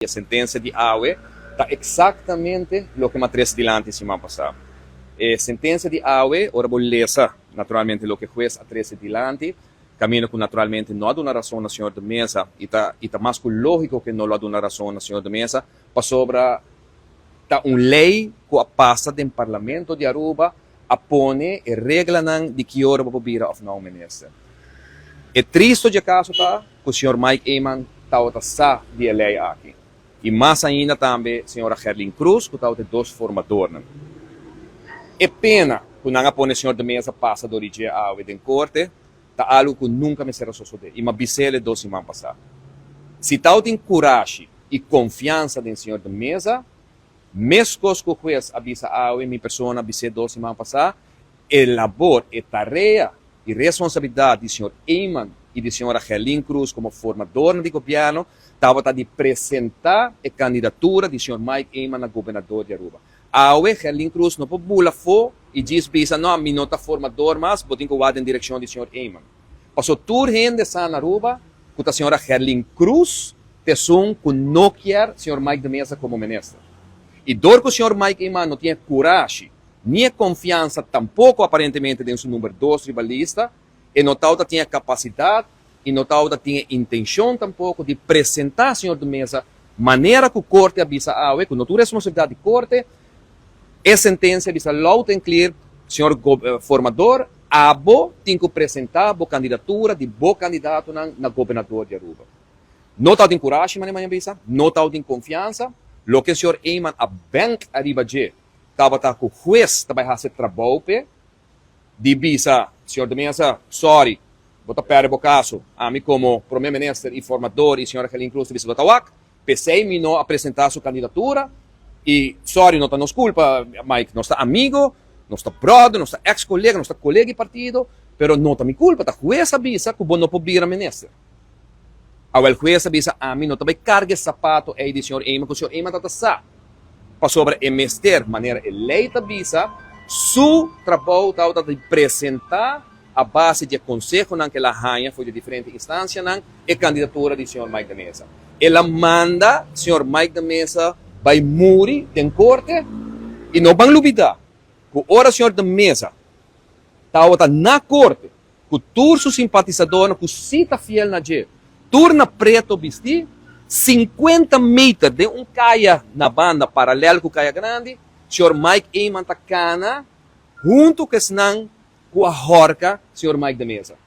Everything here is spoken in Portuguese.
A sentença de AUE está exatamente o que matriz dilante semana passada. A sentença de AUE, ora beleza, naturalmente, o que o juez atrese dilante, caminho que naturalmente não há uma razão na senhora de mesa, e está mais que lógico que não há uma razão na senhora de mesa, para sobre tá uma lei que passa do parlamento de Aruba, a pone e regla de que hora para vir ou não ministro. É triste de caso tá, que o senhor Mike Eyman está de lei aqui. E mais ainda também a senhora Gerlin Cruz, que está de dois formadores. É pena que não a senhor de mesa passa de origem a em corte, tá algo que nunca me será suceder. E uma bicele dois semanas passadas. Se tal tem coragem e confiança do senhor de mesa, mesmo que o juez avisa a minha pessoa bicele dois semanas passadas, a labor, a tarefa e responsabilidade do senhor Eyman e da senhora Gerlin Cruz como formador do governo estava de apresentar a candidatura do senhor Mike Eyman a governador de Aruba. A Gerlin Cruz não pode bula fora e diz bisa não, me não está formador, mas vou ter que ir em direção do senhor Eyman. Passou tudo gente na Aruba com a senhora Gerlin Cruz te som que não quer o senhor Mike de Mesa como ministro. E dor que o senhor Mike Eyman não tinha coragem nem confiança tampouco aparentemente de seu número 2 rivalista, e não tinha capacidade e não tinha intenção tampouco de apresentar, senhor de mesa, maneira que o corte avisa a que não tem responsabilidade de corte, a sentença avisa loud and clear, senhor formador, tem que apresentar a candidatura de bom candidato na governador de Aruba. Não tem coragem, não tem confiança, o que o senhor Eyman a bank arriba de estava com o juez também fazer trabalho de bisa, senhor de mesa, sorry, vou tapar o caso, a mim como primeiro-ministro e formador e senhora Gerlin Cruz de Bisa do Tawak, pensei em não apresentar sua candidatura e, sorry, não está nos culpa, Mike, não está amigo, não está brother, não está ex-colega, não está colega de partido, pero não está minha culpa, está juez avisa que não pode vir a ministro. O juez avisa a mim, não também carga sapato aí do senhor Eyman, que o senhor Eyman está para sobre emester maneira eleita visa, seu trabalho está de apresentar a base de conselho que ela rainha foi de diferentes instâncias e candidatura do senhor Mike de Mesa. Ela manda o senhor Mike de Mesa vai morrer em corte e não vão duvidar que o senhor de Mesa está na corte que todos os simpatizadores que cita fiel na G, turna preto vestir 50 metros de caia na banda paralelo com o caia grande, o senhor Mike Eyman está cana, junto com a horca, o senhor Mike de Mesa.